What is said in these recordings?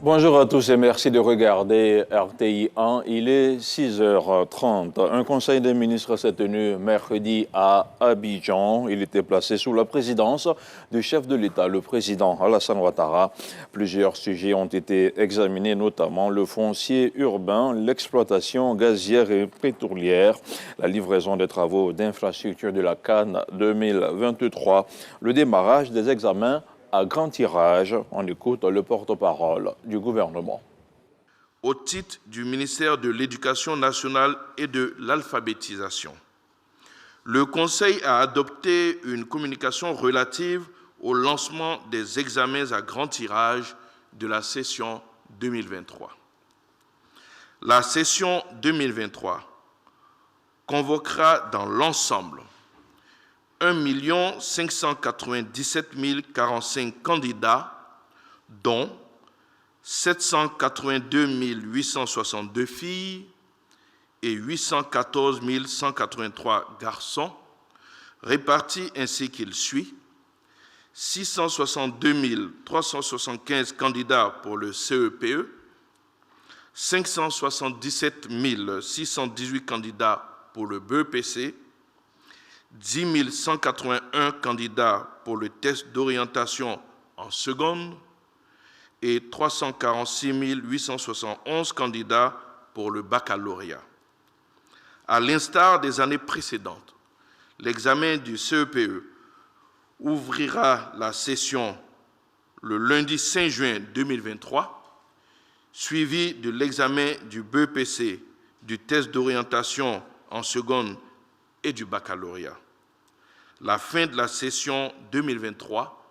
Bonjour à tous et merci de regarder RTI 1. Il est 6h30. Un conseil des ministres s'est tenu mercredi à Abidjan. Il était placé sous la présidence du chef de l'État, le président Alassane Ouattara. Plusieurs sujets ont été examinés, notamment le foncier urbain, l'exploitation gazière et pétrolière, la livraison des travaux d'infrastructure de la CAN 2023, le démarrage des examens à grand tirage. On écoute le porte-parole du gouvernement. Au titre du ministère de l'Éducation nationale et de l'alphabétisation, le Conseil a adopté une communication relative au lancement des examens à grand tirage de la session 2023. La session 2023 convoquera dans l'ensemble 1 597 045 candidats, dont 782 862 filles et 814 183 garçons, répartis ainsi qu'il suit: 662 375 candidats pour le CEPE, 577 618 candidats pour le BEPC, 10 181 candidats pour le test d'orientation en seconde et 346 871 candidats pour le baccalauréat. À l'instar des années précédentes, l'examen du CEPE ouvrira la session le lundi 5 juin 2023, suivi de l'examen du BEPC, du test d'orientation en seconde et du baccalauréat. La fin de la session 2023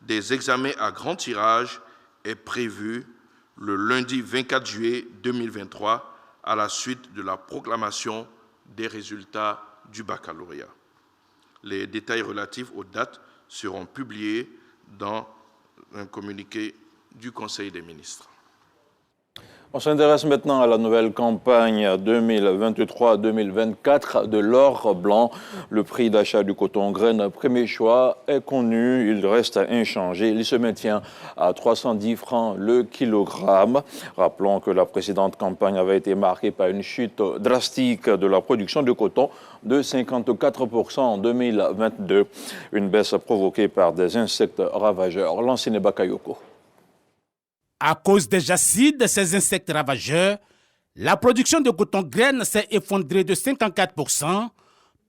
des examens à grand tirage est prévue le lundi 24 juillet 2023 à la suite de la proclamation des résultats du baccalauréat. Les détails relatifs aux dates seront publiés dans un communiqué du Conseil des ministres. On s'intéresse maintenant à la nouvelle campagne 2023-2024 de l'or blanc. Le prix d'achat du coton graine premier choix est connu, il reste inchangé. Il se maintient à 310 francs le kilogramme. Rappelons que la précédente campagne avait été marquée par une chute drastique de la production de coton de 54% en 2022. Une baisse provoquée par des insectes ravageurs. Lansine Bakayoko. À cause des acides de ces insectes ravageurs, la production de coton graine s'est effondrée de 54%,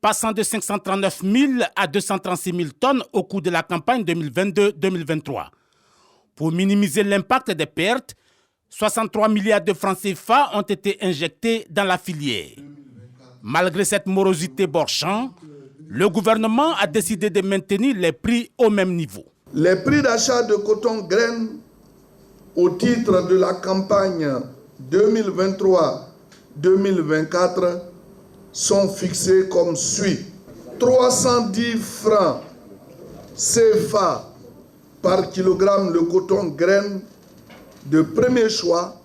passant de 539 000 à 236 000 tonnes au cours de la campagne 2022-2023. Pour minimiser l'impact des pertes, 63 milliards de francs CFA ont été injectés dans la filière. Malgré cette morosité borchant, le gouvernement a décidé de maintenir les prix au même niveau. Les prix d'achat de coton graine au titre de la campagne 2023-2024 sont fixés comme suit. 310 francs CFA par kilogramme le coton graine de premier choix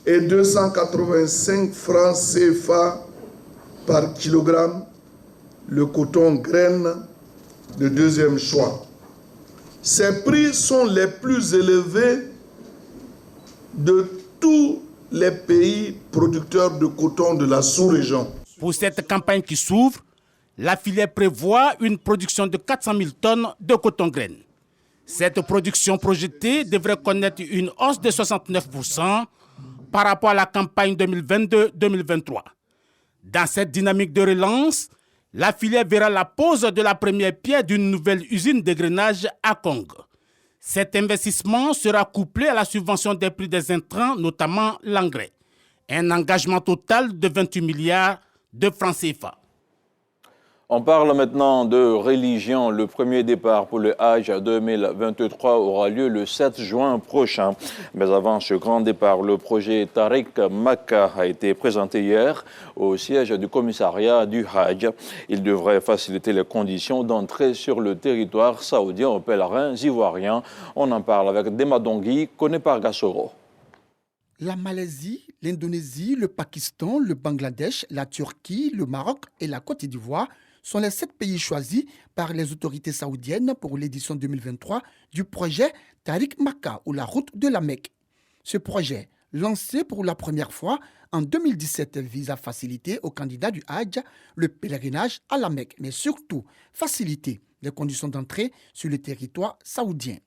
et 285 francs CFA par kilogramme le coton graine de deuxième choix. Ces prix sont les plus élevés de tous les pays producteurs de coton de la sous-région. Pour cette campagne qui s'ouvre, la filière prévoit une production de 400 000 tonnes de coton graine. Cette production projetée devrait connaître une hausse de 69% par rapport à la campagne 2022-2023. Dans cette dynamique de relance, la filière verra la pose de la première pierre d'une nouvelle usine de grainage à Kong. Cet investissement sera couplé à la subvention des prix des intrants, notamment l'engrais. Un engagement total de 28 milliards de francs CFA. On parle maintenant de religion. Le premier départ pour le Hajj 2023 aura lieu le 7 juin prochain. Mais avant ce grand départ, le projet Tariq Makka a été présenté hier au siège du commissariat du Hajj. Il devrait faciliter les conditions d'entrée sur le territoire saoudien aux pèlerins ivoiriens. On en parle avec Dema Dongui, Kone Pargasoro. La Malaisie, l'Indonésie, le Pakistan, le Bangladesh, la Turquie, le Maroc et la Côte d'Ivoire sont les 7 pays choisis par les autorités saoudiennes pour l'édition 2023 du projet Tariq Makka ou la route de la Mecque. Ce projet, lancé pour la première fois en 2017, vise à faciliter aux candidats du Hajj le pèlerinage à la Mecque, mais surtout faciliter les conditions d'entrée sur le territoire saoudien.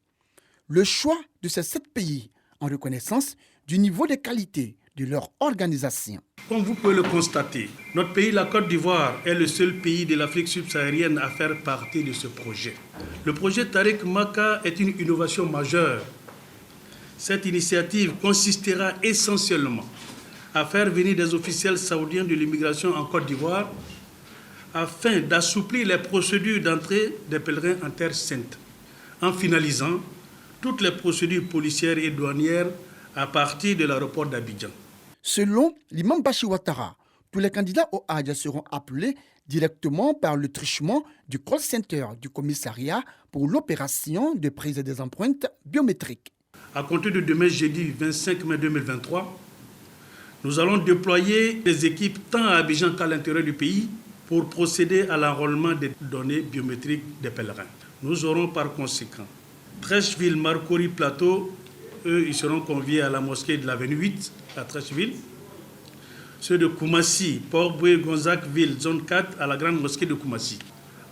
Le choix de ces 7 pays en reconnaissance du niveau de qualité de leur organisation. Comme vous pouvez le constater, notre pays, la Côte d'Ivoire, est le seul pays de l'Afrique subsaharienne à faire partie de ce projet. Le projet Tariq Makka est une innovation majeure. Cette initiative consistera essentiellement à faire venir des officiels saoudiens de l'immigration en Côte d'Ivoire afin d'assouplir les procédures d'entrée des pèlerins en Terre Sainte, en finalisant toutes les procédures policières et douanières à partir de l'aéroport d'Abidjan. Selon l'imam Bachir Ouattara, tous les candidats au Hajj seront appelés directement par le truchement du call center du commissariat pour l'opération de prise des empreintes biométriques. À compter de demain, jeudi 25 mai 2023, nous allons déployer des équipes tant à Abidjan qu'à l'intérieur du pays pour procéder à l'enrôlement des données biométriques des pèlerins. Nous aurons par conséquent Trècheville, Marcory, Plateau, eux, ils seront conviés à la mosquée de l'avenue 8 à Trècheville. Ceux de Koumassi, Port-Boué, Gonzac-Ville, zone 4 à la grande mosquée de Koumassi.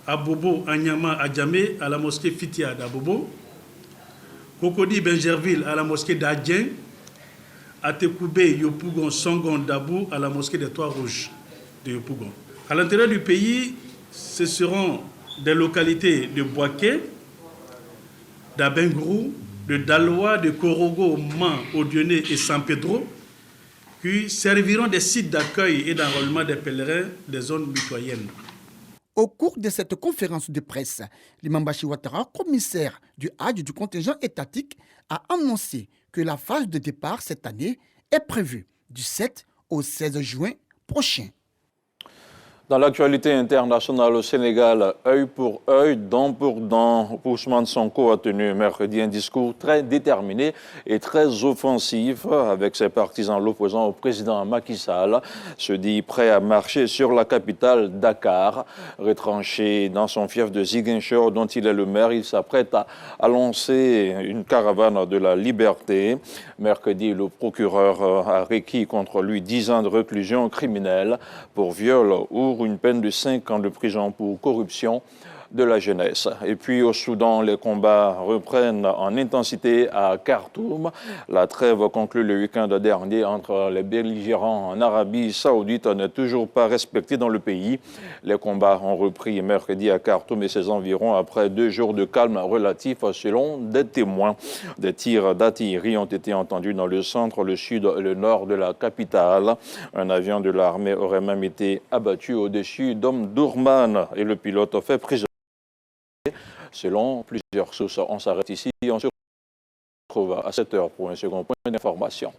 À Bobo, à Nyama, à Djamé, à la mosquée Fitia d'Abobo. Cocody, Benjerville, à la mosquée d'Adjen. À Tekoubé, Yopougon, Songon, Dabou, à la mosquée des Trois Rouges de Yopougon. À l'intérieur du pays, ce seront des localités de Boaké, d'Abengrou, de Daloa, de Korogo, Man, Odioné et San Pedro, qui serviront des sites d'accueil et d'enrôlement des pèlerins des zones mitoyennes. Au cours de cette conférence de presse, l'imam Bachir Ouattara, commissaire du Hajj du contingent étatique, a annoncé que la phase de départ cette année est prévue du 7 au 16 juin prochain. Dans l'actualité internationale au Sénégal, œil pour œil, dent pour dent, Ousmane Sonko a tenu mercredi un discours très déterminé et très offensif avec ses partisans l'opposant au président Macky Sall, se dit prêt à marcher sur la capitale Dakar. Retranché dans son fief de Ziguinchor dont il est le maire, il s'apprête à lancer une caravane de la liberté. Mercredi, le procureur a requis contre lui 10 ans de réclusion criminelle pour viol ou une peine de 5 ans de prison pour corruption de la jeunesse. Et puis au Soudan, les combats reprennent en intensité à Khartoum. La trêve conclue le week-end dernier entre les belligérants en Arabie Saoudite n'est toujours pas respectée dans le pays. Les combats ont repris mercredi à Khartoum et ses environs après 2 jours de calme relatif selon des témoins. Des tirs d'artillerie ont été entendus dans le centre, le sud et le nord de la capitale. Un avion de l'armée aurait même été abattu au-dessus d'Omdurman et le pilote fait prisonnier. Selon plusieurs sources, on s'arrête ici et on se retrouve à 7 heures pour un second point d'information.